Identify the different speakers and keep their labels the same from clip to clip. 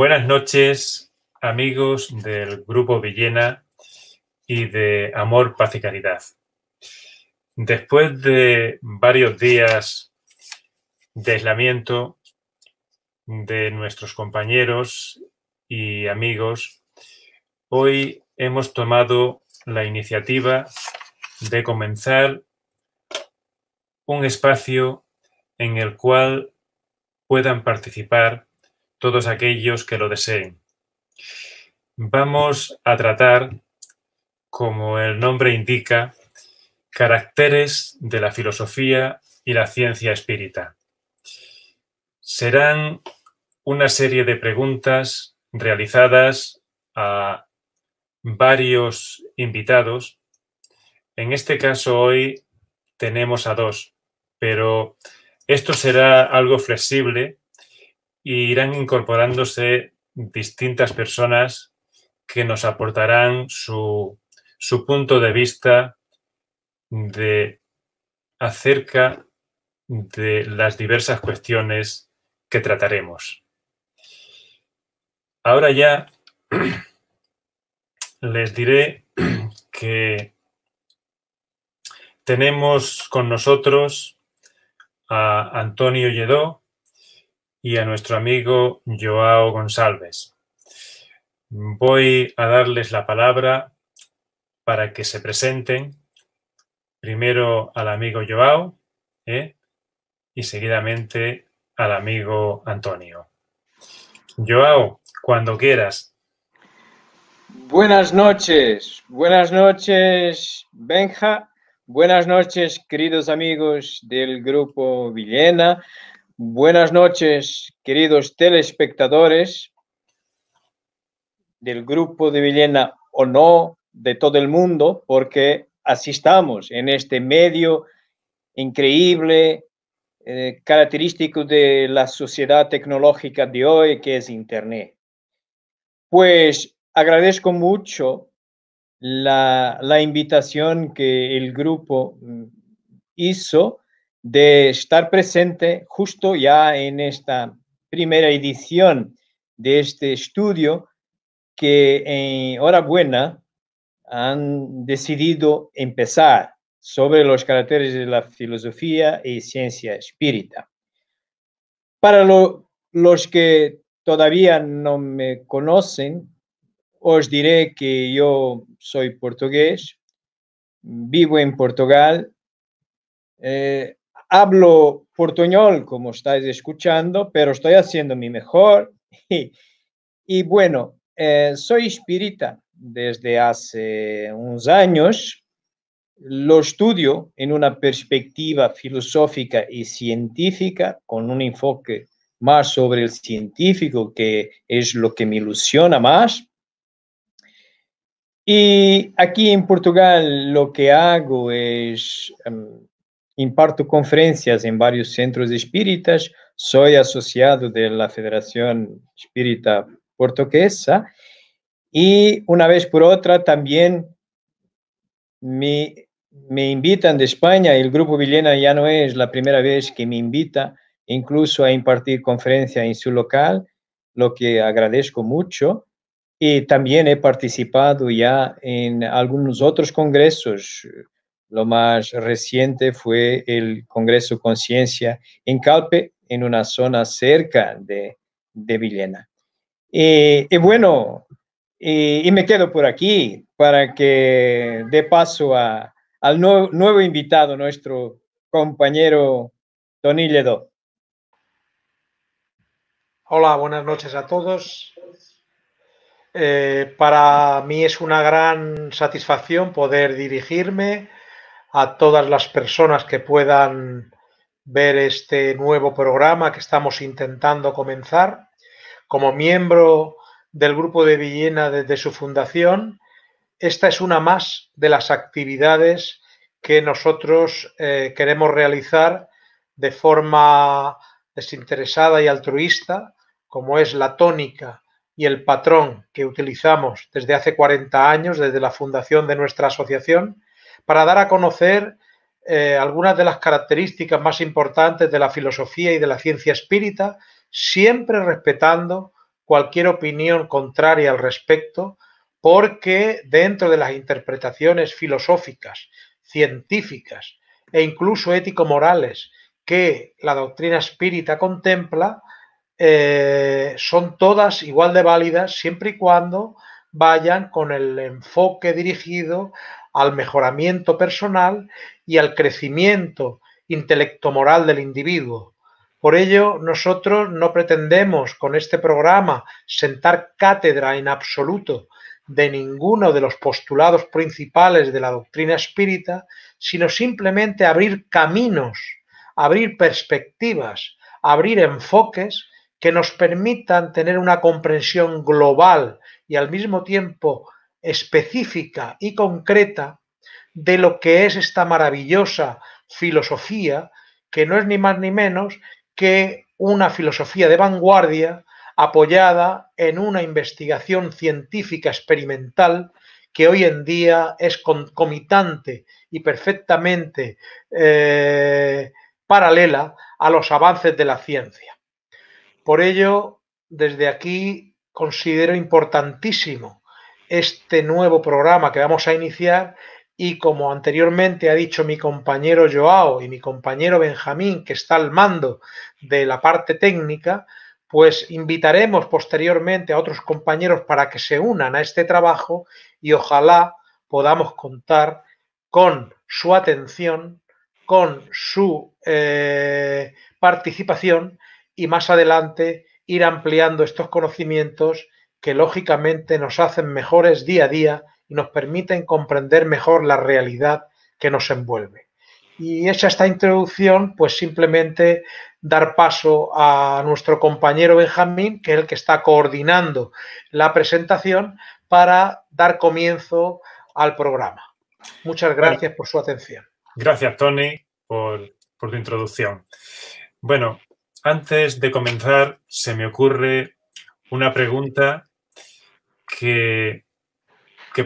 Speaker 1: Buenas noches, amigos del Grupo Villena y de Amor, Paz y Caridad. Después de varios días de aislamiento de nuestros compañeros y amigos, hoy hemos tomado la iniciativa de comenzar un espacio en el cual puedan participar todos aquellos que lo deseen. Vamos a tratar, como el nombre indica, caracteres de la filosofía y la ciencia espírita. Serán una serie de preguntas realizadas a varios invitados. En este caso hoy tenemos a dos, pero esto será algo flexible y irán incorporándose distintas personas que nos aportarán su punto de vista acerca de las diversas cuestiones que trataremos. Ahora ya les diré que tenemos con nosotros a Antonio Lledó y a nuestro amigo Joao Gonçalves. Voy a darles la palabra para que se presenten. Primero al amigo Joao y seguidamente al amigo Antonio. Joao, cuando quieras.
Speaker 2: Buenas noches, Benja, buenas noches, queridos amigos del Grupo Villena, buenas noches, queridos telespectadores del Grupo de Villena o no, de todo el mundo, porque así estamos en este medio increíble, característico de la sociedad tecnológica de hoy, que es Internet. Pues agradezco mucho la invitación que el grupo hizo de estar presente justo ya en esta primera edición de este estudio que enhorabuena han decidido empezar sobre los caracteres de la filosofía y ciencia espírita. Para los que todavía no me conocen, os diré que yo soy portugués, vivo en Portugal, hablo portuñol como estáis escuchando, pero estoy haciendo mi mejor y bueno, soy espírita desde hace unos años. Lo estudio en una perspectiva filosófica y científica, con un enfoque más sobre el científico, que es lo que me ilusiona más. Y aquí en Portugal lo que hago es imparto conferencias en varios centros espíritas, soy asociado de la Federación Espírita Portuguesa y una vez por otra también me invitan de España. El Grupo Villena ya no es la primera vez que me invita incluso a impartir conferencia en su local, lo que agradezco mucho. Y también he participado ya en algunos otros congresos. Lo más reciente fue el Congreso Conciencia en Calpe, en una zona cerca de Villena. Y bueno, y me quedo por aquí para que dé paso al nuevo invitado, nuestro compañero Tony Lledó.
Speaker 3: Hola, buenas noches a todos. Para mí es una gran satisfacción poder dirigirme a todas las personas que puedan ver este nuevo programa que estamos intentando comenzar. Como miembro del Grupo de Villena desde su fundación, esta es una más de las actividades que nosotros queremos realizar de forma desinteresada y altruista, como es la tónica y el patrón que utilizamos desde hace 40 años, desde la fundación de nuestra asociación, para dar a conocer algunas de las características más importantes de la filosofía y de la ciencia espírita, siempre respetando cualquier opinión contraria al respecto, porque dentro de las interpretaciones filosóficas, científicas e incluso ético-morales que la doctrina espírita contempla, son todas igual de válidas siempre y cuando vayan con el enfoque dirigido al mejoramiento personal y al crecimiento intelecto-moral del individuo. Por ello, nosotros no pretendemos con este programa sentar cátedra en absoluto de ninguno de los postulados principales de la doctrina espírita, sino simplemente abrir caminos, abrir perspectivas, abrir enfoques que nos permitan tener una comprensión global y al mismo tiempo específica y concreta de lo que es esta maravillosa filosofía, que no es ni más ni menos que una filosofía de vanguardia apoyada en una investigación científica experimental que hoy en día es concomitante y perfectamente paralela a los avances de la ciencia. Por ello, desde aquí considero importantísimo este nuevo programa que vamos a iniciar y, como anteriormente ha dicho mi compañero Joao y mi compañero Benjamín, que está al mando de la parte técnica, pues invitaremos posteriormente a otros compañeros para que se unan a este trabajo y ojalá podamos contar con su atención, con su participación y más adelante ir ampliando estos conocimientos que lógicamente nos hacen mejores día a día y nos permiten comprender mejor la realidad que nos envuelve. Y hecha esta introducción, pues simplemente dar paso a nuestro compañero Benjamín, que es el que está coordinando la presentación para dar comienzo al programa. Muchas gracias por su atención.
Speaker 1: Gracias, Tony, por tu introducción. Bueno, antes de comenzar, se me ocurre una pregunta que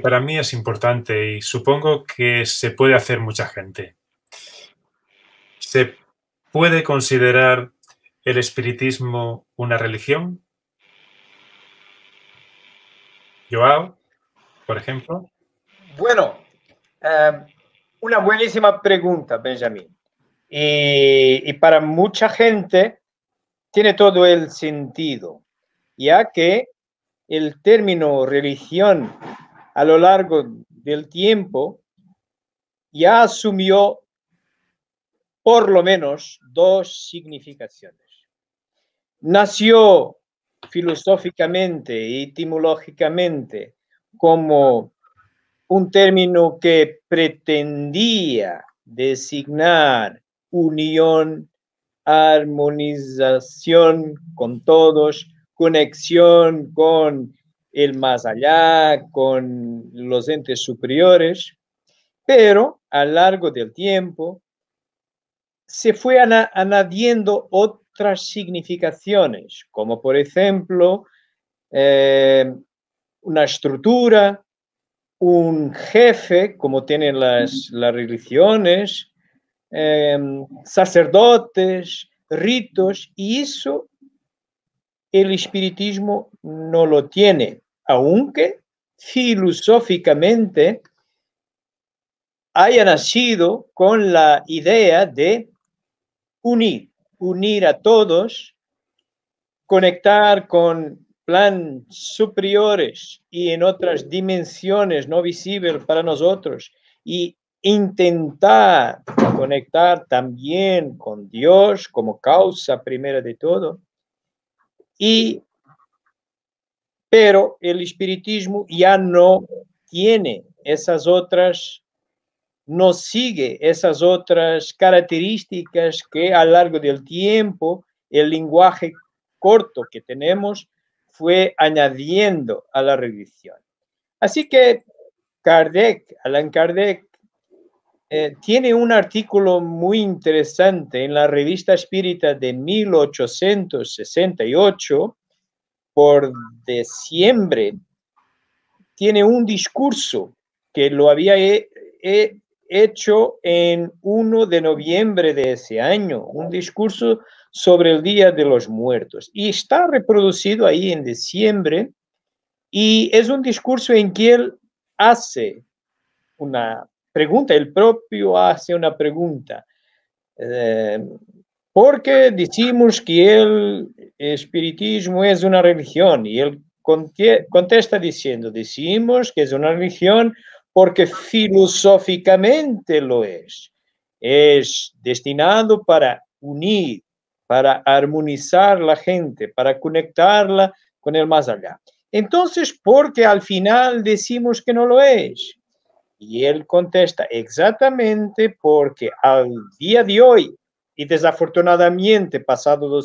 Speaker 1: para mí es importante y supongo que se puede hacer mucha gente. ¿Se puede considerar el espiritismo una religión? Joao, por ejemplo.
Speaker 2: Bueno, una buenísima pregunta, Benjamín. Y para mucha gente tiene todo el sentido, ya que el término religión a lo largo del tiempo ya asumió por lo menos dos significaciones. Nació filosóficamente y etimológicamente como un término que pretendía designar unión, armonización con todos, conexión con el más allá, con los entes superiores, pero a lo largo del tiempo se fue añadiendo otras significaciones, como por ejemplo una estructura, un jefe, como tienen las religiones, sacerdotes, ritos, y eso el espiritismo no lo tiene, aunque filosóficamente haya nacido con la idea de unir a todos, conectar con planes superiores y en otras dimensiones no visibles para nosotros, y intentar conectar también con Dios como causa primera de todo. Pero el espiritismo ya no tiene esas otras, no sigue esas otras características que a lo largo del tiempo el lenguaje corto que tenemos fue añadiendo a la religión. Así que Allan Kardec, tiene un artículo muy interesante en la Revista Espírita de 1868, por diciembre. Tiene un discurso que lo había hecho en 1 de noviembre de ese año, un discurso sobre el Día de los Muertos. Y está reproducido ahí en diciembre, y es un discurso en que él hace una pregunta, él propio hace una pregunta. Porque decimos que el espiritismo es una religión, y él contesta diciendo, decimos que es una religión porque filosóficamente lo es destinado para unir, para armonizar la gente, para conectarla con el más allá. Entonces, ¿por qué al final decimos que no lo es? Y él contesta, exactamente porque al día de hoy, y desafortunadamente pasado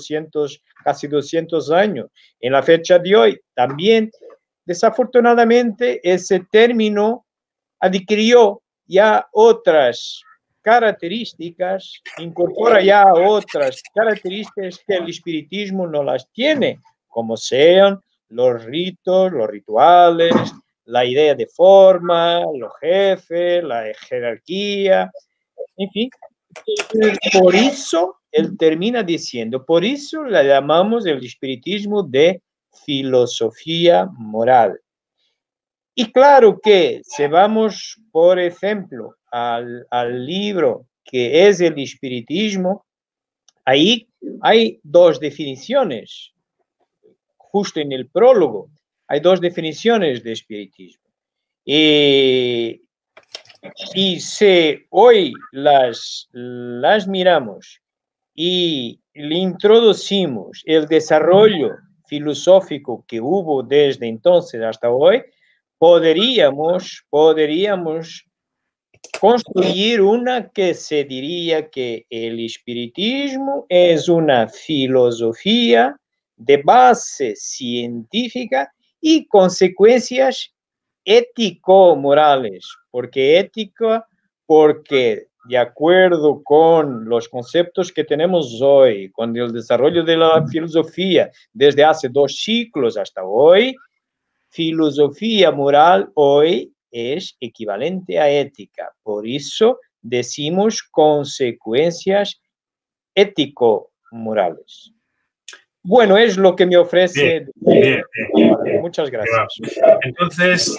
Speaker 2: casi 200 años, en la fecha de hoy, también desafortunadamente ese término adquirió ya otras características, incorpora ya otras características que el espiritismo no las tiene, como sean los ritos, los rituales, la idea de forma, los jefes, la jerarquía, en fin. Por eso él termina diciendo, por eso la llamamos el espiritismo de filosofía moral. Y claro que si vamos, por ejemplo, al libro que es el espiritismo, ahí hay dos definiciones, justo en el prólogo, hay dos definiciones de espiritismo. Y si hoy las miramos y le introducimos el desarrollo filosófico que hubo desde entonces hasta hoy, podríamos construir una que se diría que el espiritismo es una filosofía de base científica y consecuencias ético-morales. ¿Por qué ética? Porque de acuerdo con los conceptos que tenemos hoy, con el desarrollo de la filosofía desde hace 2 siglos hasta hoy, filosofía moral hoy es equivalente a ética. Por eso decimos consecuencias ético-morales. Bueno, es lo que me ofrece.
Speaker 1: Bien.
Speaker 2: Muchas gracias.
Speaker 1: Entonces,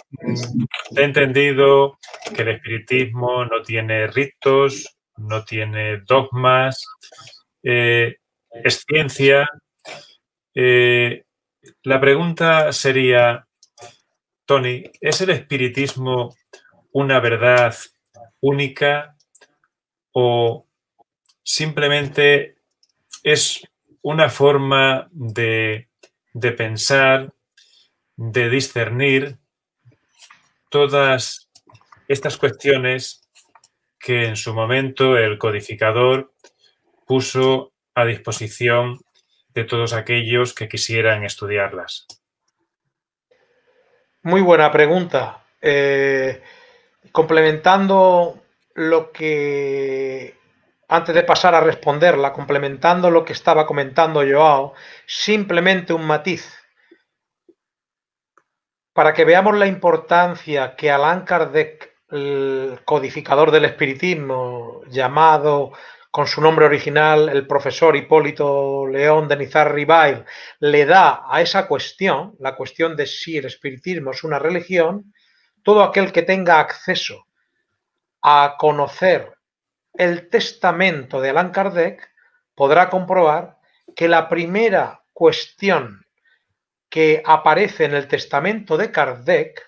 Speaker 1: he entendido que el espiritismo no tiene ritos, no tiene dogmas, es ciencia. La pregunta sería, Tony, ¿es el espiritismo una verdad única o simplemente es una forma de pensar, de discernir todas estas cuestiones que en su momento el codificador puso a disposición de todos aquellos que quisieran estudiarlas?
Speaker 3: Muy buena pregunta. Complementando lo que, antes de pasar a responderla, complementando lo que estaba comentando Joao, simplemente un matiz. Para que veamos la importancia que Allan Kardec, el codificador del espiritismo, llamado con su nombre original el profesor Hipólito León de Nizar-Ribail, le da a esa cuestión, la cuestión de si el espiritismo es una religión, todo aquel que tenga acceso a conocer el testamento de Allan Kardec podrá comprobar que la primera cuestión que aparece en el testamento de Kardec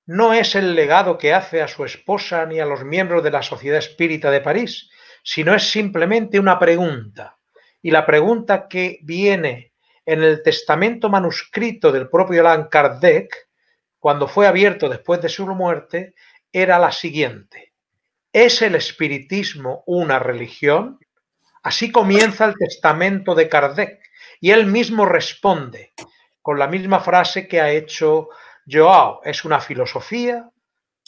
Speaker 3: no es el legado que hace a su esposa ni a los miembros de la Sociedad Espírita de París, sino es simplemente una pregunta. Y la pregunta que viene en el testamento manuscrito del propio Allan Kardec, cuando fue abierto después de su muerte, era la siguiente: ¿es el espiritismo una religión? Así comienza el testamento de Kardec, y él mismo responde con la misma frase que ha hecho Joao: es una filosofía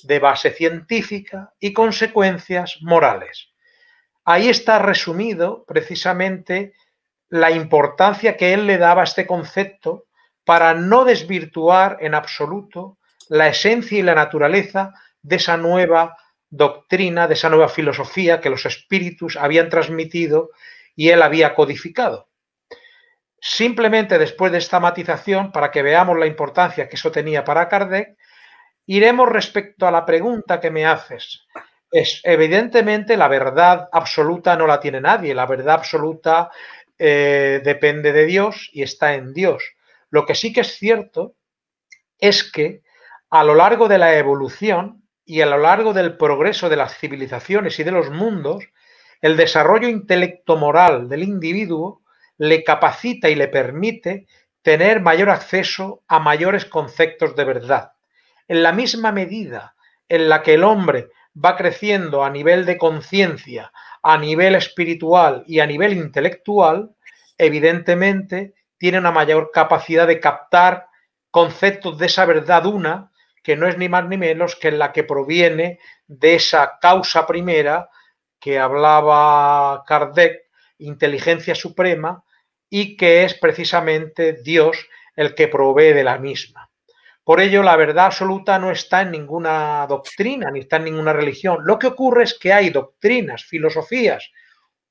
Speaker 3: de base científica y consecuencias morales. Ahí está resumido precisamente la importancia que él le daba a este concepto para no desvirtuar en absoluto la esencia y la naturaleza de esa nueva doctrina, de esa nueva filosofía que los espíritus habían transmitido y él había codificado. Simplemente después de esta matización, para que veamos la importancia que eso tenía para Kardec, iremos respecto a la pregunta que me haces. Evidentemente la verdad absoluta no la tiene nadie, la verdad absoluta depende de Dios y está en Dios. Lo que sí que es cierto es que a lo largo de la evolución y a lo largo del progreso de las civilizaciones y de los mundos, el desarrollo intelecto-moral del individuo le capacita y le permite tener mayor acceso a mayores conceptos de verdad. En la misma medida en la que el hombre va creciendo a nivel de conciencia, a nivel espiritual y a nivel intelectual, evidentemente tiene una mayor capacidad de captar conceptos de esa verdad una, que no es ni más ni menos que la que proviene de esa causa primera que hablaba Kardec, inteligencia suprema, y que es precisamente Dios el que provee de la misma. Por ello, la verdad absoluta no está en ninguna doctrina, ni está en ninguna religión. Lo que ocurre es que hay doctrinas, filosofías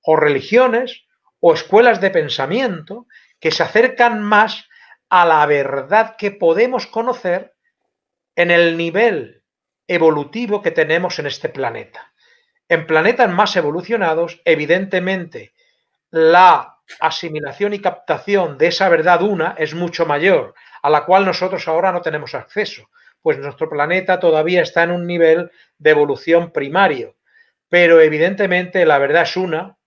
Speaker 3: o religiones o escuelas de pensamiento que se acercan más a la verdad que podemos conocer en el nivel evolutivo que tenemos en este planeta. En planetas más evolucionados, evidentemente, la asimilación y captación de esa verdad una es mucho mayor, a la cual nosotros ahora no tenemos acceso, pues nuestro planeta todavía está en un nivel de evolución primario, pero evidentemente la verdad es una,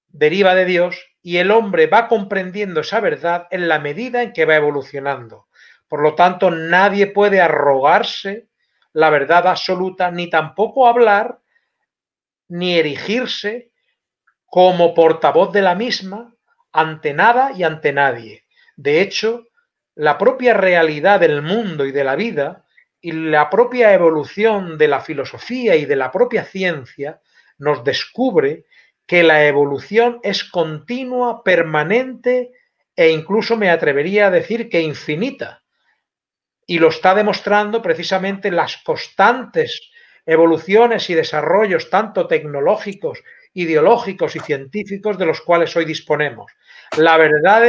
Speaker 3: deriva de Dios y el hombre va comprendiendo esa verdad en la medida en que va evolucionando. Por lo tanto, nadie puede arrogarse la verdad absoluta, ni tampoco hablar, ni erigirse como portavoz de la misma ante nada y ante nadie. De hecho, la propia realidad del mundo y de la vida y la propia evolución de la filosofía y de la propia ciencia nos descubre que la evolución es continua, permanente e incluso me atrevería a decir que infinita. Y lo está demostrando precisamente las constantes evoluciones y desarrollos tanto tecnológicos, ideológicos y científicos de los cuales hoy disponemos. La verdad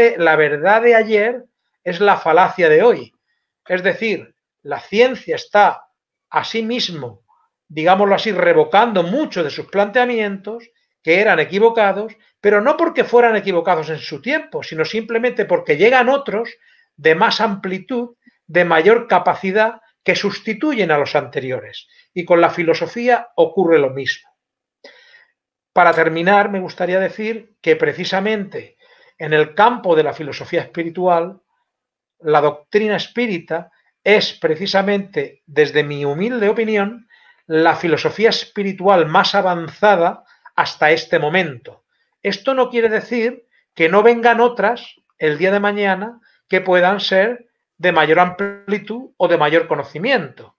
Speaker 3: de ayer es la falacia de hoy. Es decir, la ciencia está a sí mismo, digámoslo así, revocando muchos de sus planteamientos que eran equivocados, pero no porque fueran equivocados en su tiempo, sino simplemente porque llegan otros de más amplitud, de mayor capacidad, que sustituyen a los anteriores. Y con la filosofía ocurre lo mismo. Para terminar, me gustaría decir que precisamente en el campo de la filosofía espiritual, la doctrina espírita es precisamente, desde mi humilde opinión, la filosofía espiritual más avanzada hasta este momento. Esto no quiere decir que no vengan otras el día de mañana que puedan ser de mayor amplitud o de mayor conocimiento.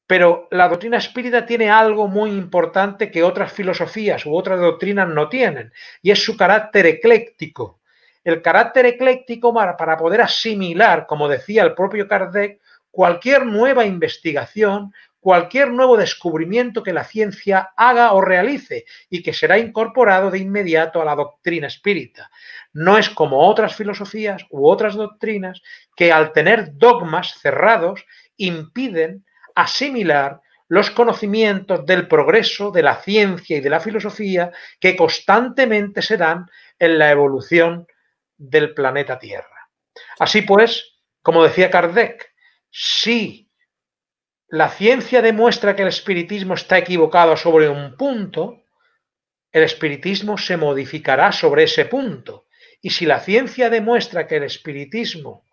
Speaker 3: Pero la doctrina espírita tiene algo muy importante que otras filosofías u otras doctrinas no tienen, y es su carácter ecléctico. El carácter ecléctico para poder asimilar, como decía el propio Kardec, cualquier nueva investigación, cualquier nuevo descubrimiento que la ciencia haga o realice y que será incorporado de inmediato a la doctrina espírita. No es como otras filosofías u otras doctrinas que al tener dogmas cerrados impiden asimilar los conocimientos del progreso, de la ciencia y de la filosofía que constantemente se dan en la evolución del planeta Tierra. Así pues, como decía Kardec, si la ciencia demuestra que el espiritismo está equivocado sobre un punto, el espiritismo se modificará sobre ese punto. Y si la ciencia demuestra que el espiritismo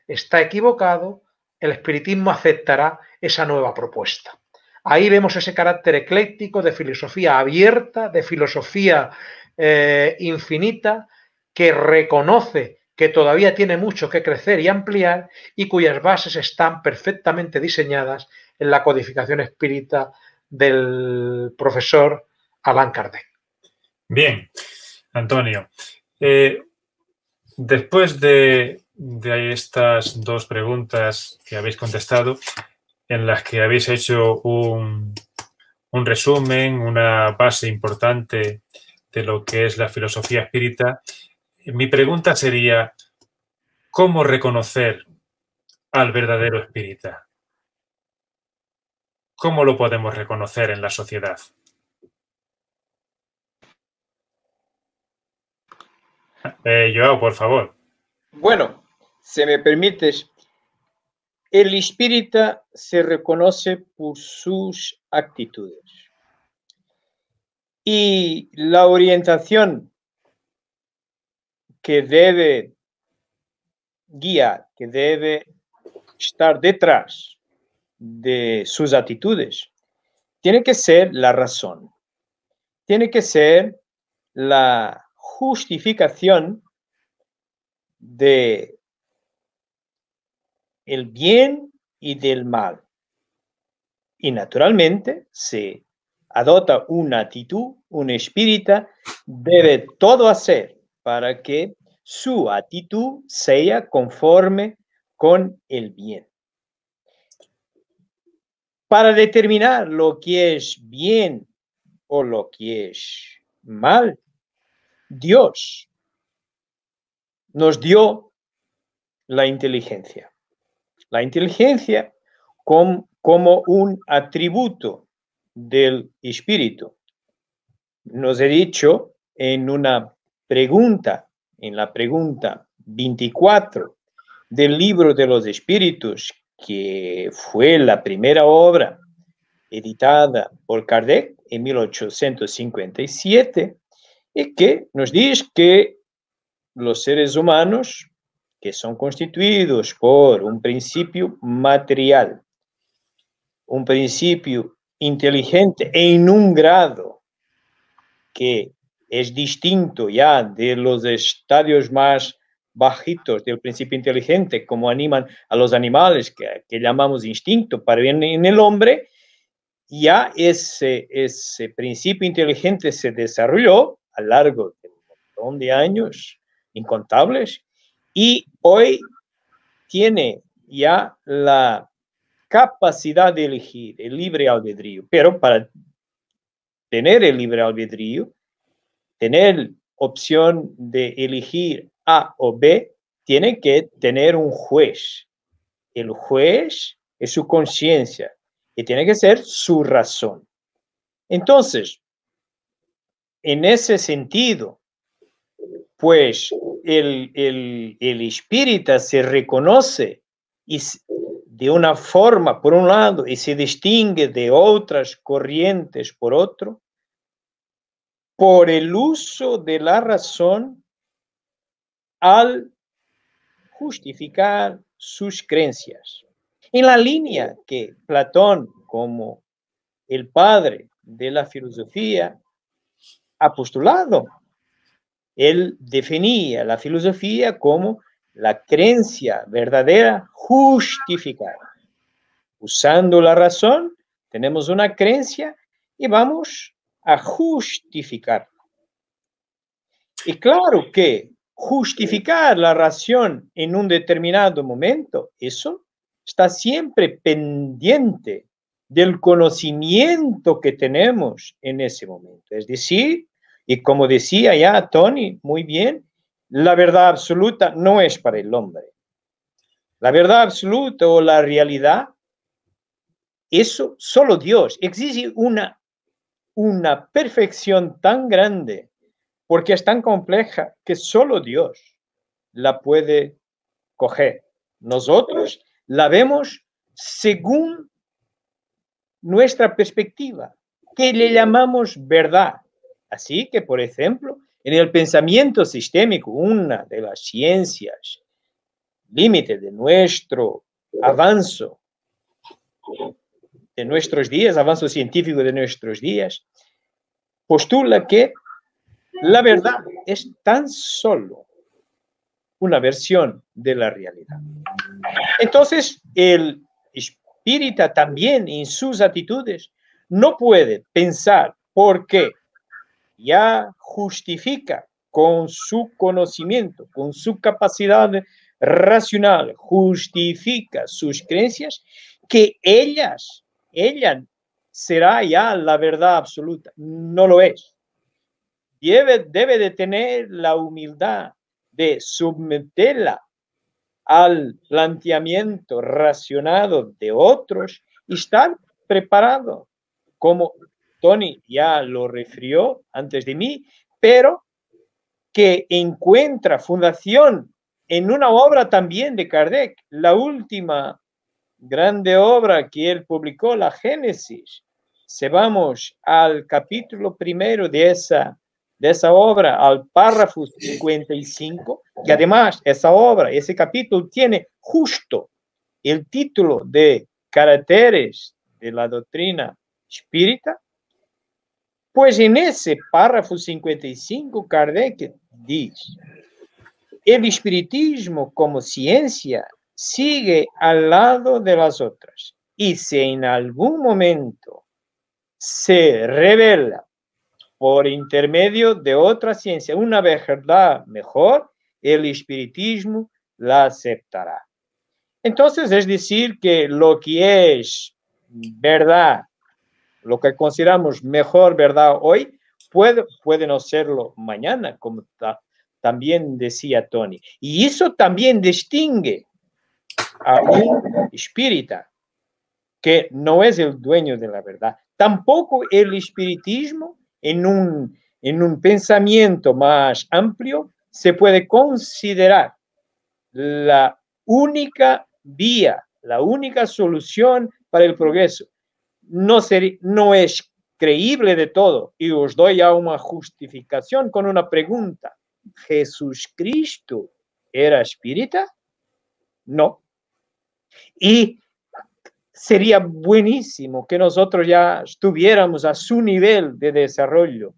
Speaker 3: está equivocado, el espiritismo aceptará esa nueva propuesta. Ahí vemos ese carácter ecléctico de filosofía abierta, de filosofía infinita, que reconoce que todavía tiene mucho que crecer y ampliar y cuyas bases están perfectamente diseñadas en la codificación espírita del profesor Allan Kardec.
Speaker 1: Bien, Antonio. Después de estas dos preguntas que habéis contestado, en las que habéis hecho un resumen, una base importante de lo que es la filosofía espírita. Mi pregunta sería, ¿cómo reconocer al verdadero espírita? ¿Cómo lo podemos reconocer en la sociedad? Joao, por favor.
Speaker 2: Bueno, si me permites, el espírita se reconoce por sus actitudes. Y la orientación que debe guiar, que debe estar detrás de sus actitudes, tiene que ser la razón, tiene que ser la justificación de el bien y del mal. Y naturalmente, si adopta una actitud, un espírita debe todo hacer para que su actitud sea conforme con el bien. Para determinar lo que es bien o lo que es mal, Dios nos dio la inteligencia. La inteligencia como un atributo del espíritu. Nos he dicho en una pregunta, en la pregunta 24 del libro de los espíritus, que fue la primera obra editada por Kardec en 1857, y que nos dice que los seres humanos, que son constituidos por un principio material, un principio inteligente en un grado que es distinto ya de los estadios más bajitos del principio inteligente, como animan a los animales, que llamamos instinto, para bien en el hombre, ya ese principio inteligente se desarrolló a lo largo de un montón de años, incontables, y hoy tiene ya la capacidad de elegir el libre albedrío. Pero para tener el libre albedrío, tener opción de elegir A o B, tiene que tener un juez. El juez es su conciencia y tiene que ser su razón. Entonces, en ese sentido, pues el espírita se reconoce y de una forma, por un lado, y se distingue de otras corrientes, por otro, por el uso de la razón al justificar sus creencias. En la línea que Platón, como el padre de la filosofía, ha postulado. Él definía la filosofía como la creencia verdadera justificada. Usando la razón, tenemos una creencia y vamos a justificarla. Y claro que justificar la razón en un determinado momento, eso está siempre pendiente del conocimiento que tenemos en ese momento. Es decir, y como decía ya Tony muy bien, la verdad absoluta no es para el hombre. La verdad absoluta o la realidad, eso solo Dios. Existe una perfección tan grande porque es tan compleja que solo Dios la puede coger. Nosotros la vemos según nuestra perspectiva, que le llamamos verdad. Así que, por ejemplo, en el pensamiento sistémico, una de las ciencias, límite de nuestro avance de nuestros días, avance científico de nuestros días, postula que la verdad es tan solo una versión de la realidad. Entonces, el espírita también en sus actitudes no puede pensar porque ya justifica con su conocimiento, con su capacidad racional, justifica sus creencias, que ella será ya la verdad absoluta. No lo es. debe de tener la humildad de someterla al planteamiento racionado de otros y estar preparado, como Tony ya lo refirió antes de mí, pero que encuentra fundación en una obra también de Kardec, la última grande obra que él publicó, la Génesis. Si vamos al capítulo primero de esa obra, al párrafo 55, que además esa obra, ese capítulo tiene justo el título de Caracteres de la doctrina espírita, pues en ese párrafo 55 Kardec dice: el espiritismo como ciencia sigue al lado de las otras, y si en algún momento se revela por intermedio de otra ciencia una verdad mejor, el espiritismo la aceptará. Entonces, es decir, que lo que es verdad, lo que consideramos mejor verdad hoy, puede no serlo mañana, como también decía Tony. Y eso también distingue a un espírita que no es el dueño de la verdad. Tampoco el espiritismo, en un pensamiento más amplio, se puede considerar la única vía, la única solución para el progreso. No es creíble de todo. Y os doy ya una justificación con una pregunta. ¿Jesucristo era espírita? No. Y sería buenísimo que nosotros ya estuviéramos a su nivel de desarrollo.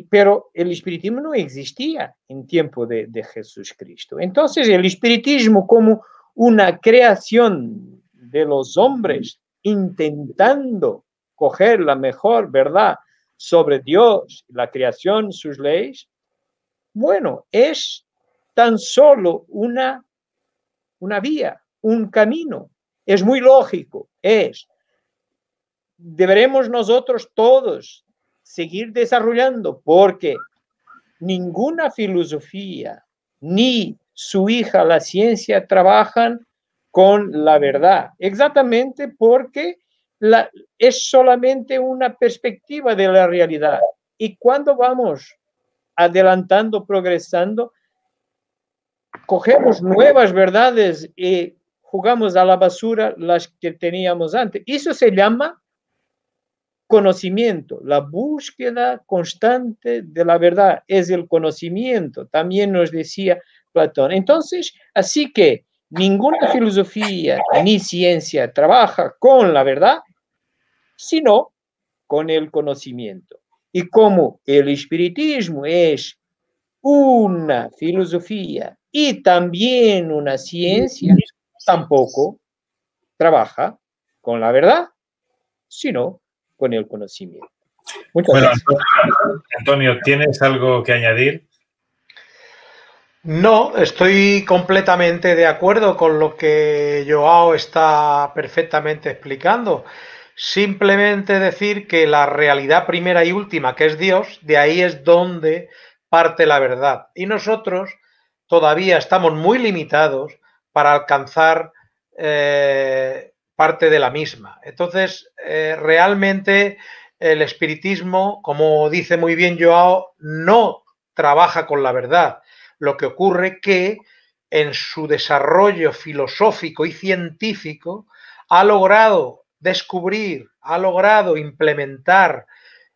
Speaker 2: Pero el espiritismo no existía en tiempo de Jesucristo. Entonces, el espiritismo como una creación de los hombres intentando coger la mejor verdad sobre Dios, la creación, sus leyes, bueno, es tan solo una vía, un camino. Es muy lógico, deberemos nosotros todos seguir desarrollando, porque ninguna filosofía ni su hija, la ciencia, trabajan con la verdad, exactamente porque es solamente una perspectiva de la realidad. Y cuando vamos adelantando, progresando, cogemos nuevas verdades y jugamos a la basura las que teníamos antes. Eso se llama conocimiento. La búsqueda constante de la verdad es el conocimiento, también nos decía Platón. Entonces, así que ninguna filosofía ni ciencia trabaja con la verdad, sino con el conocimiento. Y como el espiritismo es una filosofía y también una ciencia, tampoco trabaja con la verdad, sino con el conocimiento. Muchas gracias.
Speaker 1: Antonio, ¿tienes algo que añadir?
Speaker 3: No, estoy completamente de acuerdo con lo que Joao está perfectamente explicando. Simplemente decir que la realidad primera y última, que es Dios, de ahí es donde parte la verdad. Y nosotros todavía estamos muy limitados para alcanzar parte de la misma. Entonces, realmente el espiritismo, como dice muy bien Joao, no trabaja con la verdad. Lo que ocurre que en su desarrollo filosófico y científico ha logrado descubrir, ha logrado implementar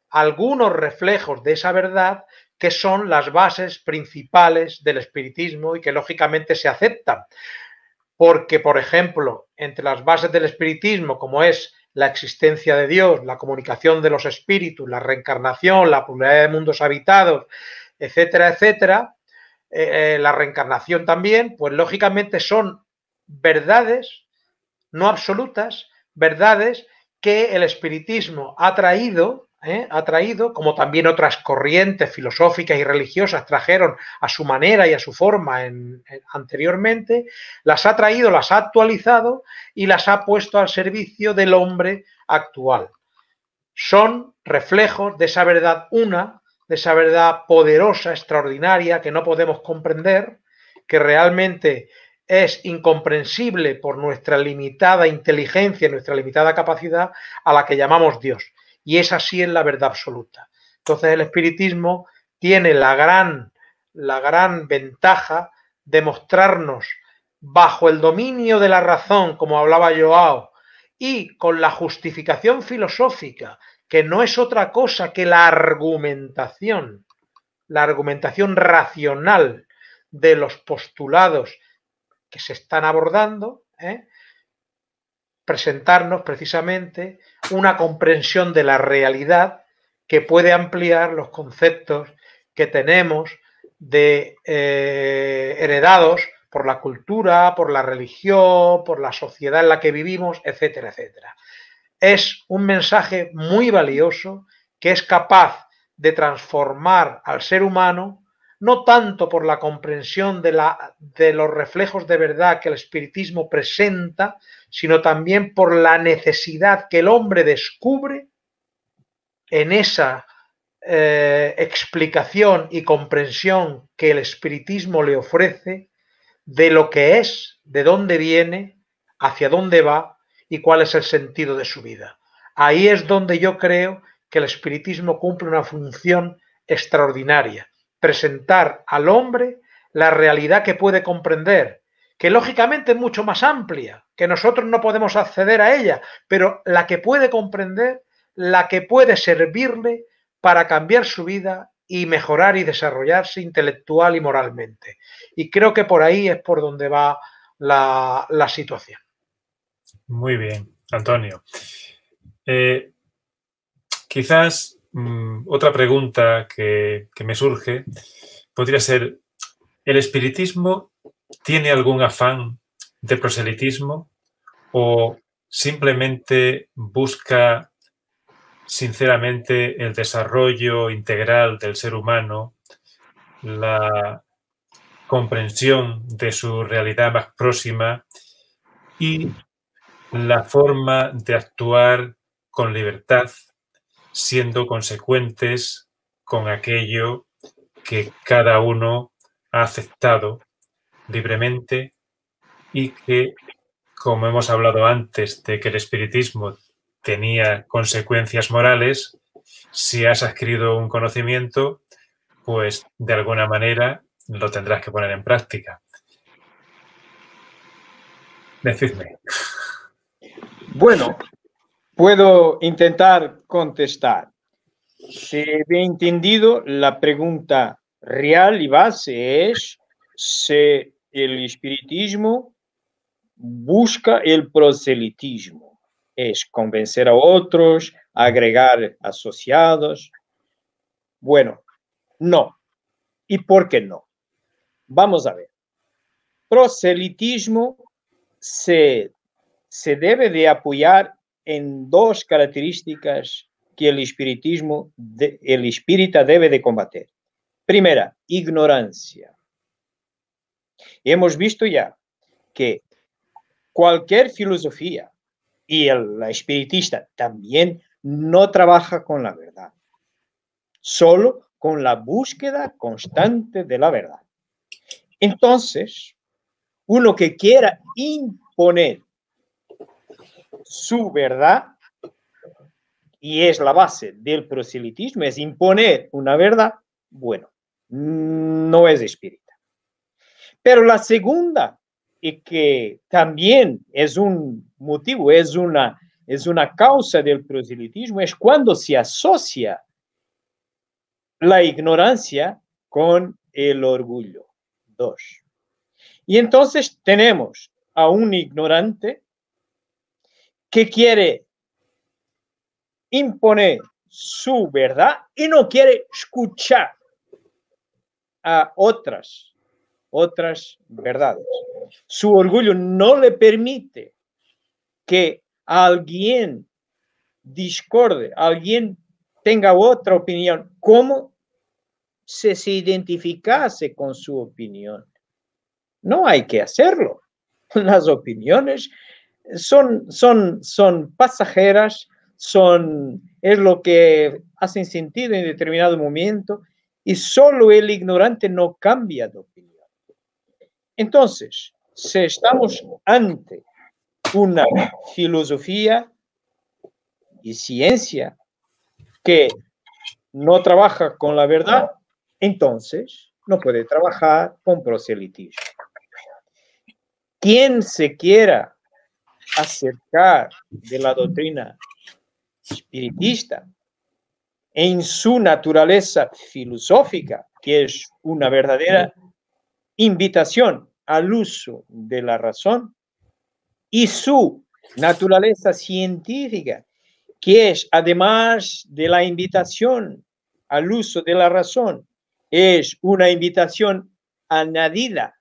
Speaker 3: algunos reflejos de esa verdad que son las bases principales del espiritismo y que lógicamente se aceptan. Porque, por ejemplo, entre las bases del espiritismo, como es la existencia de Dios, la comunicación de los espíritus, la reencarnación, la pluralidad de mundos habitados, etcétera, etcétera, la reencarnación también, pues lógicamente son verdades no absolutas, verdades que el espiritismo ha traído, como también otras corrientes filosóficas y religiosas trajeron a su manera y a su forma anteriormente, las ha traído, las ha actualizado y las ha puesto al servicio del hombre actual. Son reflejos de esa verdad una, de esa verdad poderosa, extraordinaria, que no podemos comprender, que realmente es incomprensible por nuestra limitada inteligencia, nuestra limitada capacidad, a la que llamamos Dios. Y esa sí es la verdad absoluta. Entonces el espiritismo tiene la gran ventaja de mostrarnos bajo el dominio de la razón, como hablaba Joao, y con la justificación filosófica, que no es otra cosa que la argumentación racional de los postulados que se están abordando, presentarnos precisamente una comprensión de la realidad que puede ampliar los conceptos que tenemos heredados por la cultura, por la religión, por la sociedad en la que vivimos, etcétera, etcétera. Es un mensaje muy valioso que es capaz de transformar al ser humano, no tanto por la comprensión de los reflejos de verdad que el espiritismo presenta, sino también por la necesidad que el hombre descubre en esa explicación y comprensión que el espiritismo le ofrece de lo que es, de dónde viene, hacia dónde va y cuál es el sentido de su vida. Ahí es donde yo creo que el espiritismo cumple una función extraordinaria, presentar al hombre la realidad que puede comprender, que lógicamente es mucho más amplia, que nosotros no podemos acceder a ella, pero la que puede comprender, la que puede servirle para cambiar su vida y mejorar y desarrollarse intelectual y moralmente. Y creo que por ahí es por donde va la situación.
Speaker 1: Muy bien, Antonio. Quizás otra pregunta que me surge podría ser, ¿el espiritismo tiene algún afán de proselitismo o simplemente busca sinceramente el desarrollo integral del ser humano, la comprensión de su realidad más próxima y la forma de actuar con libertad, siendo consecuentes con aquello que cada uno ha aceptado libremente y que, como hemos hablado antes de que el espiritismo tenía consecuencias morales, si has adquirido un conocimiento, pues de alguna manera lo tendrás que poner en práctica. Decidme.
Speaker 2: Bueno, puedo intentar contestar. Si he entendido, la pregunta real y base es si el espiritismo busca el proselitismo, es convencer a otros, agregar asociados. Bueno, no. ¿Y por qué no? Vamos a ver. Proselitismo se debe de apoyar en dos características que el espírita debe de combater. Primera, ignorancia. Hemos visto ya que cualquier filosofía, y la espiritista también, no trabaja con la verdad, solo con la búsqueda constante de la verdad. Entonces, uno que quiera imponer su verdad, y es la base del proselitismo, es imponer una verdad, bueno, no es espírita. Pero la segunda, y que también es un motivo, es una causa del proselitismo, es cuando se asocia la ignorancia con el orgullo. Dos. Y entonces tenemos a un ignorante que quiere imponer su verdad y no quiere escuchar a otras verdades. Su orgullo no le permite que alguien discorde, alguien tenga otra opinión, como si se identificase con su opinión. No hay que hacerlo. Las opiniones son pasajeras, es lo que hacen sentido en determinado momento y solo el ignorante no cambia de opinión. Entonces, si estamos ante una filosofía y ciencia que no trabaja con la verdad, entonces no puede trabajar con proselitismo. Quien se quiera acercar de la doctrina espiritista en su naturaleza filosófica, que es una verdadera invitación al uso de la razón, y su naturaleza científica, que es, además de la invitación al uso de la razón, es una invitación añadida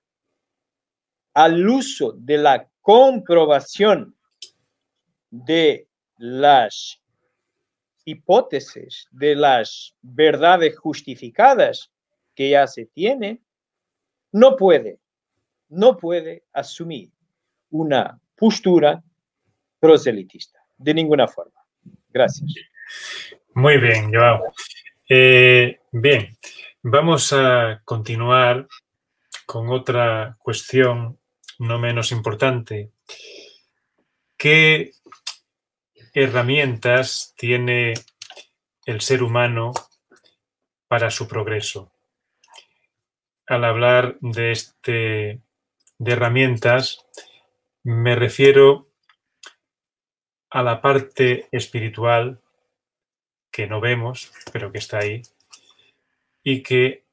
Speaker 2: al uso de la comprobación de las hipótesis, de las verdades justificadas que ya se tienen, no puede asumir una postura proselitista, de ninguna forma. Gracias.
Speaker 1: Muy bien, Joao. Bien, vamos a continuar con otra cuestión no menos importante. ¿Qué herramientas tiene el ser humano para su progreso? Al hablar de herramientas, me refiero a la parte espiritual que no vemos, pero que está ahí, y que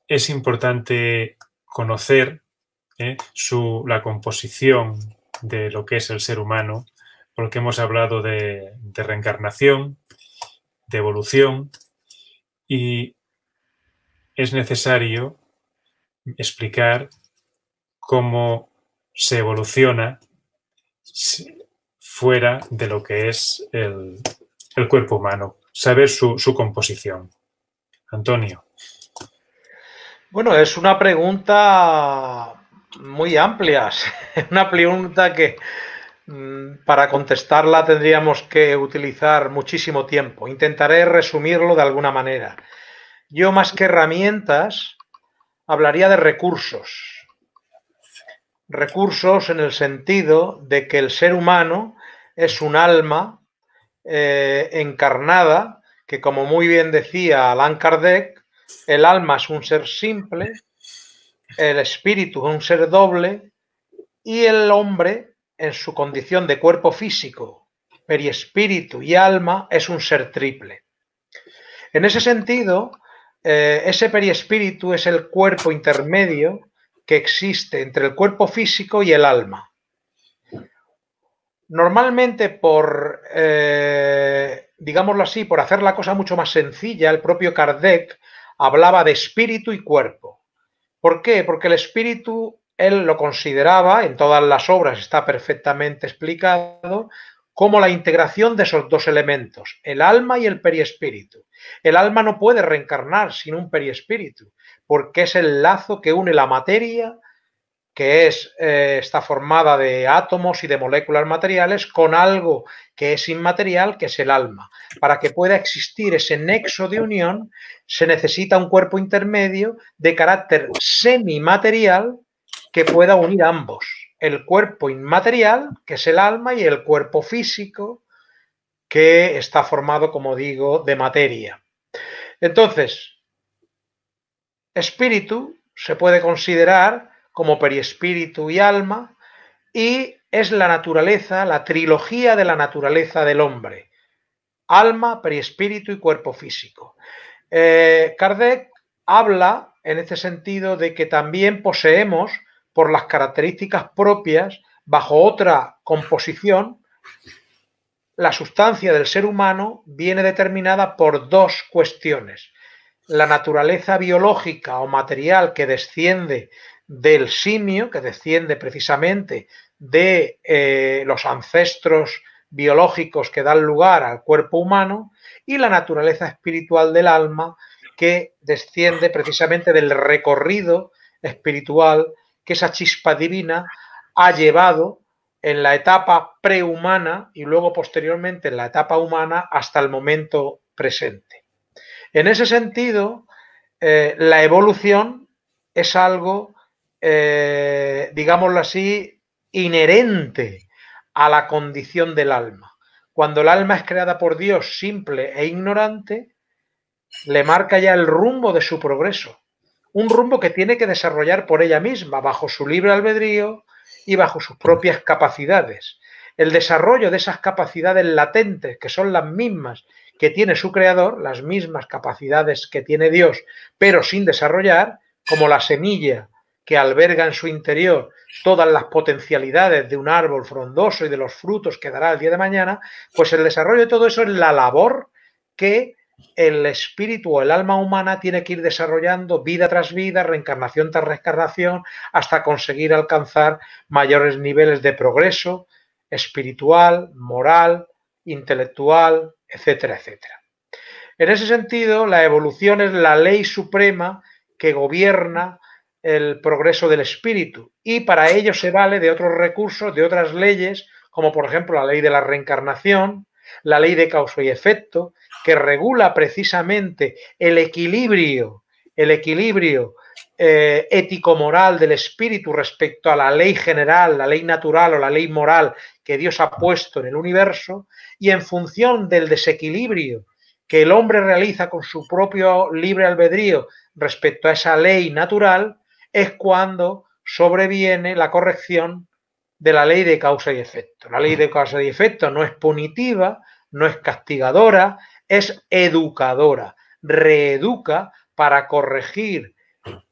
Speaker 1: es importante conocer la composición de lo que es el ser humano, porque hemos hablado de reencarnación, de evolución, y es necesario explicar cómo se evoluciona fuera de lo que es el cuerpo humano, saber su composición. Antonio.
Speaker 3: Bueno, es una pregunta muy amplia, una pregunta que para contestarla tendríamos que utilizar muchísimo tiempo. Intentaré resumirlo de alguna manera. Yo, más que herramientas, hablaría de recursos. Recursos en el sentido de que el ser humano es un alma encarnada, que como muy bien decía Allan Kardec, el alma es un ser simple, el espíritu es un ser doble y el hombre, en su condición de cuerpo físico, periespíritu y alma, es un ser triple. En ese sentido, ese periespíritu es el cuerpo intermedio que existe entre el cuerpo físico y el alma. Normalmente digámoslo así, por hacer la cosa mucho más sencilla, el propio Kardec hablaba de espíritu y cuerpo. ¿Por qué? Porque el espíritu, él lo consideraba, en todas las obras está perfectamente explicado, como la integración de esos dos elementos, el alma y el periespíritu. El alma no puede reencarnar sin un periespíritu, porque es el lazo que une la materia, que está formada de átomos y de moléculas materiales, con algo que es inmaterial, que es el alma. Para que pueda existir ese nexo de unión, se necesita un cuerpo intermedio de carácter semimaterial que pueda unir ambos. El cuerpo inmaterial, que es el alma, y el cuerpo físico, que está formado, como digo, de materia. Entonces, espíritu se puede considerar como periespíritu y alma, y es la naturaleza, la trilogía de la naturaleza del hombre: alma, periespíritu y cuerpo físico. Kardec habla en este sentido de que también poseemos, por las características propias, bajo otra composición, la sustancia del ser humano viene determinada por dos cuestiones: la naturaleza biológica o material que desciende del simio, que desciende precisamente de los ancestros biológicos que dan lugar al cuerpo humano, y la naturaleza espiritual del alma, que desciende precisamente del recorrido espiritual que esa chispa divina ha llevado en la etapa prehumana y luego posteriormente en la etapa humana hasta el momento presente. En ese sentido, la evolución es algo, digámoslo así, inherente a la condición del alma. Cuando el alma es creada por Dios simple e ignorante, le marca ya el rumbo de su progreso. Un rumbo que tiene que desarrollar por ella misma, bajo su libre albedrío y bajo sus propias capacidades. El desarrollo de esas capacidades latentes, que son las mismas que tiene su creador, las mismas capacidades que tiene Dios, pero sin desarrollar, como la semilla que alberga en su interior todas las potencialidades de un árbol frondoso y de los frutos que dará el día de mañana, pues el desarrollo de todo eso es la labor que el espíritu o el alma humana tiene que ir desarrollando vida tras vida, reencarnación tras reencarnación, hasta conseguir alcanzar mayores niveles de progreso espiritual, moral, intelectual, etcétera, etcétera. En ese sentido, la evolución es la ley suprema que gobierna el progreso del espíritu, y para ello se vale de otros recursos, de otras leyes, como por ejemplo la ley de la reencarnación, la ley de causa y efecto, que regula precisamente el equilibrio ético-moral del espíritu respecto a la ley general, la ley natural o la ley moral que Dios ha puesto en el universo, y en función del desequilibrio que el hombre realiza con su propio libre albedrío respecto a esa ley natural, es cuando sobreviene la corrección de la ley de causa y efecto. La ley de causa y efecto no es punitiva, no es castigadora, es educadora, reeduca para corregir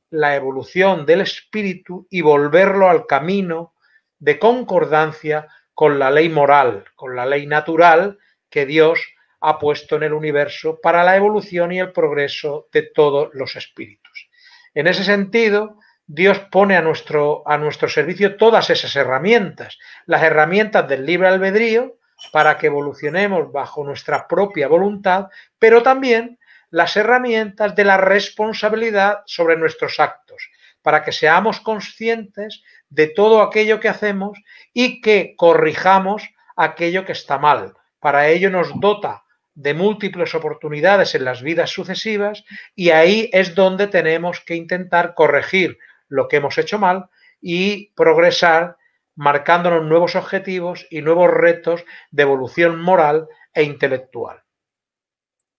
Speaker 3: la evolución del espíritu y volverlo al camino de concordancia con la ley moral, con la ley natural que Dios ha puesto en el universo para la evolución y el progreso de todos los espíritus. En ese sentido, Dios pone a nuestro servicio todas esas herramientas, las herramientas del libre albedrío, para que evolucionemos bajo nuestra propia voluntad, pero también las herramientas de la responsabilidad sobre nuestros actos, para que seamos conscientes de todo aquello que hacemos y que corrijamos aquello que está mal. Para ello nos dota de múltiples oportunidades en las vidas sucesivas, y ahí es donde tenemos que intentar corregir lo que hemos hecho mal y progresar, marcándonos nuevos objetivos y nuevos retos de evolución moral e intelectual.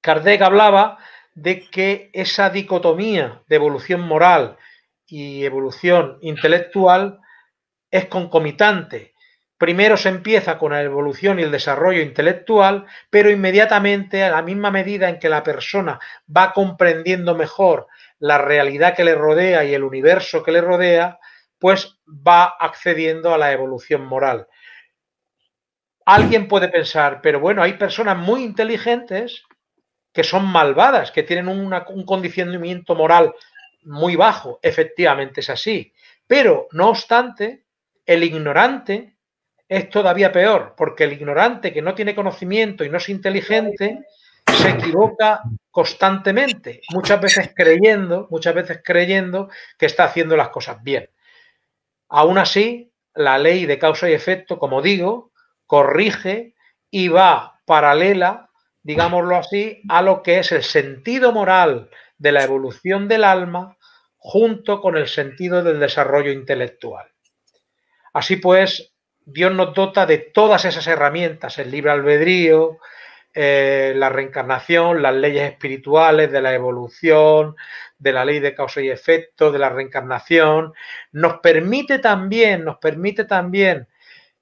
Speaker 3: Kardec hablaba de que esa dicotomía de evolución moral y evolución intelectual es concomitante. Primero se empieza con la evolución y el desarrollo intelectual, pero inmediatamente, a la misma medida en que la persona va comprendiendo mejor la realidad que le rodea y el universo que le rodea, pues va accediendo a la evolución moral. Alguien puede pensar, pero bueno, hay personas muy inteligentes que son malvadas, que tienen un condicionamiento moral muy bajo. Efectivamente es así. Pero, no obstante, el ignorante es todavía peor, porque el ignorante que no tiene conocimiento y no es inteligente se equivoca constantemente, muchas veces creyendo que está haciendo las cosas bien. Aún así, la ley de causa y efecto, como digo, corrige y va paralela, digámoslo así, a lo que es el sentido moral de la evolución del alma junto con el sentido del desarrollo intelectual. Así pues, Dios nos dota de todas esas herramientas, el libre albedrío, la reencarnación, las leyes espirituales de la evolución, de la ley de causa y efecto, de la reencarnación. Nos permite también,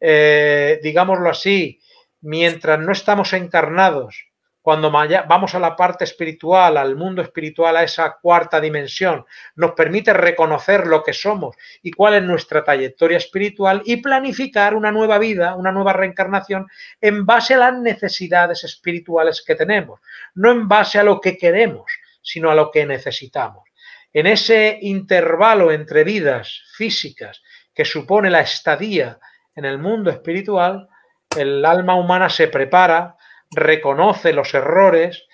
Speaker 3: digámoslo así, mientras no estamos encarnados, cuando vamos a la parte espiritual, al mundo espiritual, a esa cuarta dimensión, nos permite reconocer lo que somos y cuál es nuestra trayectoria espiritual y planificar una nueva vida, una nueva reencarnación en base a las necesidades espirituales que tenemos, no en base a lo que queremos, sino a lo que necesitamos. En ese intervalo entre vidas físicas que supone la estadía en el mundo espiritual, el alma humana se prepara, reconoce los errores,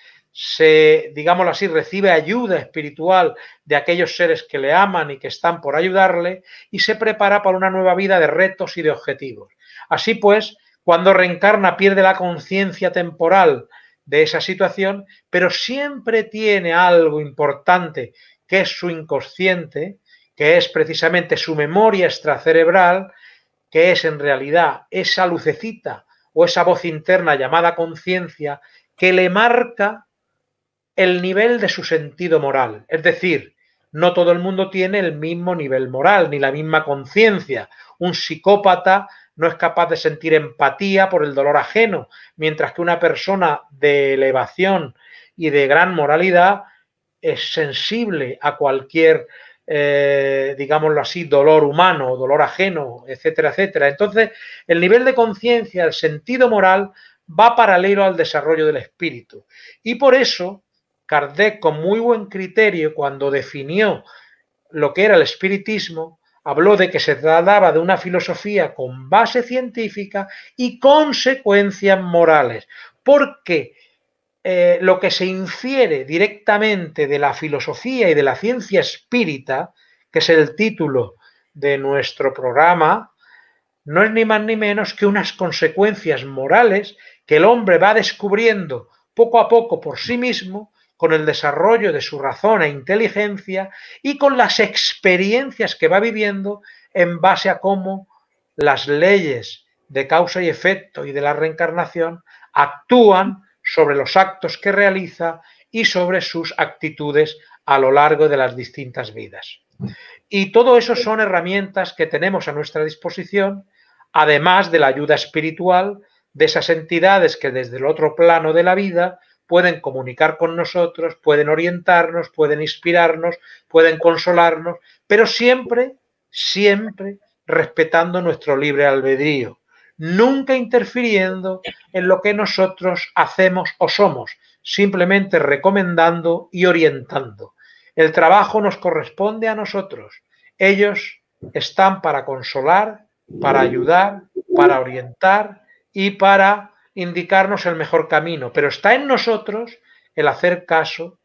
Speaker 3: digámoslo así, recibe ayuda espiritual de aquellos seres que le aman y que están por ayudarle, y se prepara para una nueva vida de retos y de objetivos. Así pues, cuando reencarna pierde la conciencia temporal de esa situación, pero siempre tiene algo importante que es su inconsciente, que es precisamente su memoria extracerebral, que es en realidad esa lucecita o esa voz interna llamada conciencia que le marca el nivel de su sentido moral. Es decir, no todo el mundo tiene el mismo nivel moral ni la misma conciencia. Un psicópata no es capaz de sentir empatía por el dolor ajeno, mientras que una persona de elevación y de gran moralidad es sensible a cualquier, digámoslo así, dolor humano, dolor ajeno, etcétera, etcétera. Entonces, el nivel de conciencia, el sentido moral, va paralelo al desarrollo del espíritu. Y por eso, Kardec, con muy buen criterio, cuando definió lo que era el espiritismo, habló de que se trataba de una filosofía con base científica y consecuencias morales, porque lo que se infiere directamente de la filosofía y de la ciencia espírita, que es el título de nuestro programa, no es ni más ni menos que unas consecuencias morales que el hombre va descubriendo poco a poco por sí mismo, con el desarrollo de su razón e inteligencia y con las experiencias que va viviendo en base a cómo las leyes de causa y efecto y de la reencarnación actúan sobre los actos que realiza y sobre sus actitudes a lo largo de las distintas vidas. Y todo eso son herramientas que tenemos a nuestra disposición, además de la ayuda espiritual de esas entidades que desde el otro plano de la vida pueden comunicar con nosotros, pueden orientarnos, pueden inspirarnos, pueden consolarnos, pero siempre, siempre respetando nuestro libre albedrío, nunca interfiriendo en lo que nosotros hacemos o somos, simplemente recomendando y orientando. El trabajo nos corresponde a nosotros. Ellos están para consolar, para ayudar, para orientar y para indicarnos el mejor camino, pero está en nosotros el hacer caso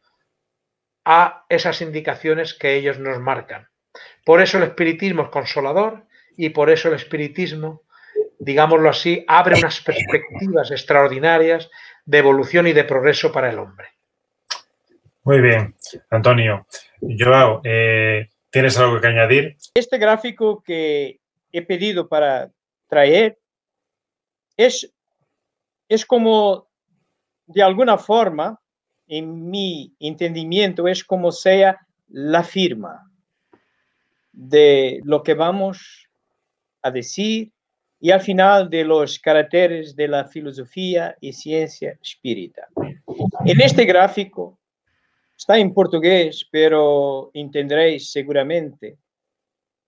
Speaker 3: a esas indicaciones que ellos nos marcan. Por eso el espiritismo es consolador y por eso el espiritismo, digámoslo así, abre unas perspectivas extraordinarias de evolución y de progreso para el hombre.
Speaker 1: Muy bien, Antonio. Joao, ¿tienes algo que añadir?
Speaker 2: Este gráfico que he pedido para traer es como, de alguna forma, en mi entendimiento, es como sea la firma de lo que vamos a decir y al final de los caracteres de la filosofía y ciencia espírita. En este gráfico está en portugués, pero entenderéis seguramente.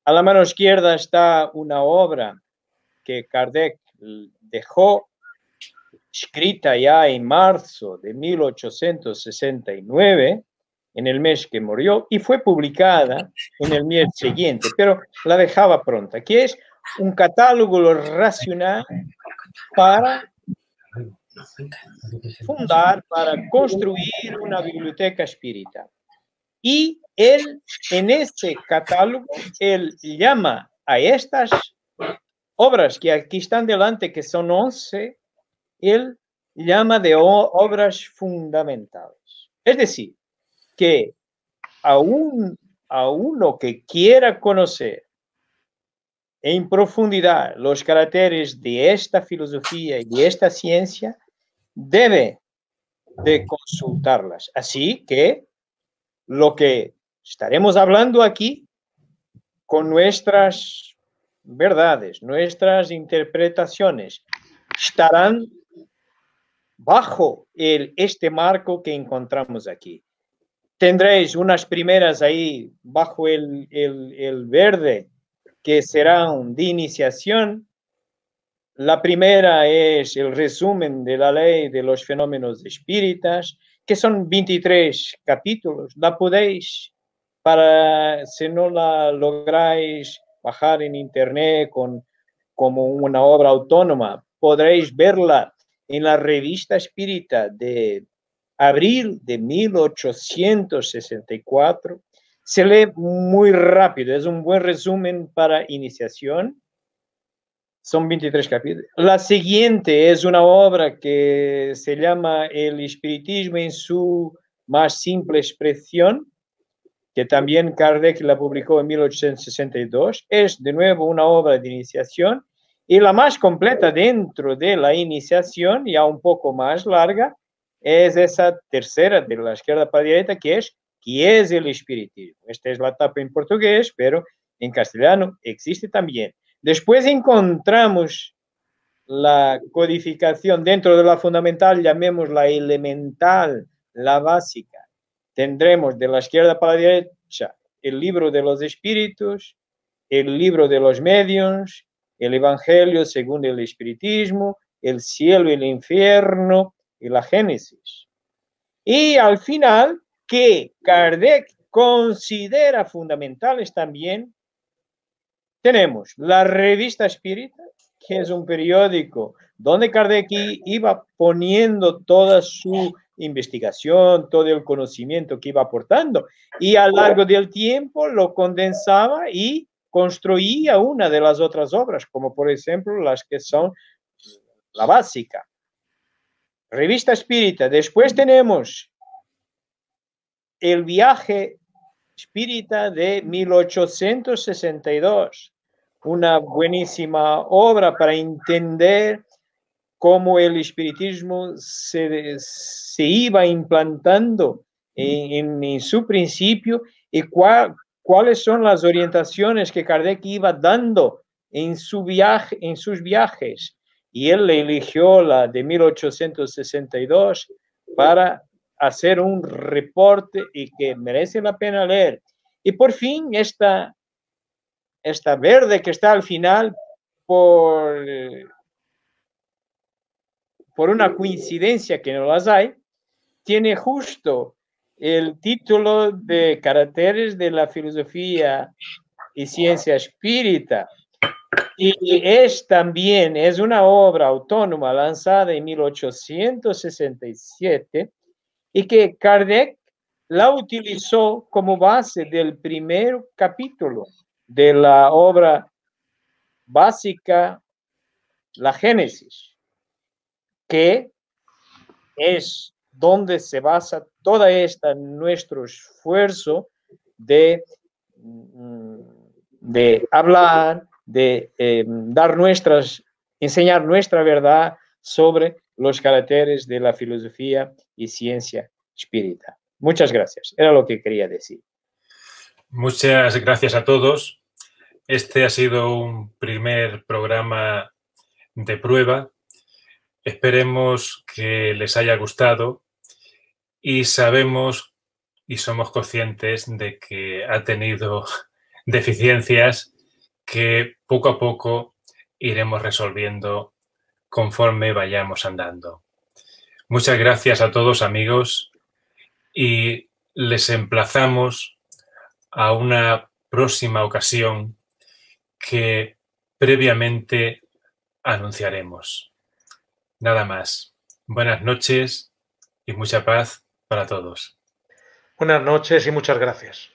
Speaker 2: A la mano izquierda está una obra que Kardec dejó escrita ya en marzo de 1869, en el mes que murió, y fue publicada en el mes siguiente, pero la dejaba pronta, que es un catálogo racional para fundar, para construir una biblioteca espírita. Y él, en este catálogo, él llama a estas obras que aquí están delante, que son 11, él llama de obras fundamentales. Es decir, que a uno que quiera conocer en profundidad los caracteres de esta filosofía y de esta ciencia, debe de consultarlas. Así que lo que estaremos hablando aquí, con nuestras verdades, nuestras interpretaciones, estarán bajo este marco que encontramos aquí. Tendréis unas primeras ahí bajo el verde, que serán de iniciación. La primera es el resumen de la ley de los fenómenos espíritas, que son 23 capítulos. La podéis, si no la lográis bajar en internet como una obra autónoma, podréis verla en la revista espírita de abril de 1864. Se lee muy rápido, es un buen resumen para iniciación. Son 23 capítulos. La siguiente es una obra que se llama El espiritismo en su más simple expresión, que también Kardec la publicó en 1862. Es de nuevo una obra de iniciación y la más completa dentro de la iniciación, ya un poco más larga, es esa tercera de la izquierda para la derecha, que es ¿qué es el espiritismo? Esta es la etapa en portugués, pero en castellano existe también. Después encontramos la codificación dentro de la fundamental, llamémosla elemental, la básica. Tendremos de la izquierda para la derecha el libro de los espíritus, el libro de los medios, el Evangelio según el espiritismo, el cielo y el infierno y la Génesis. Y al final, que Kardec considera fundamentales también, tenemos la Revista Espírita, que es un periódico donde Kardec iba poniendo toda su investigación, todo el conocimiento que iba aportando, y a lo largo del tiempo lo condensaba y construía una de las otras obras, como por ejemplo las que son la básica. Revista Espírita. Después tenemos el viaje espírita de 1862, una buenísima obra para entender cómo el espiritismo se iba implantando en su principio y cuáles son las orientaciones que Kardec iba dando en sus viajes. Y él eligió la de 1862 para hacer un reporte y que merece la pena leer. Y por fin esta verde que está al final, por una coincidencia que no las hay, tiene justo el título de Caracteres de la Filosofía y Ciencia Espírita. Y es una obra autónoma lanzada en 1867 y que Kardec la utilizó como base del primer capítulo de la obra básica, la Génesis, que es donde se basa toda nuestro esfuerzo de hablar, de enseñar nuestra verdad sobre los caracteres de la filosofía y ciencia espírita. Muchas gracias. Era lo que quería decir.
Speaker 1: Muchas gracias a todos. Este ha sido un primer programa de prueba. Esperemos que les haya gustado y sabemos y somos conscientes de que ha tenido deficiencias que poco a poco iremos resolviendo conforme vayamos andando. Muchas gracias a todos, amigos, y les emplazamos a una próxima ocasión que previamente anunciaremos. Nada más. Buenas noches y mucha paz para todos.
Speaker 3: Buenas noches y muchas gracias.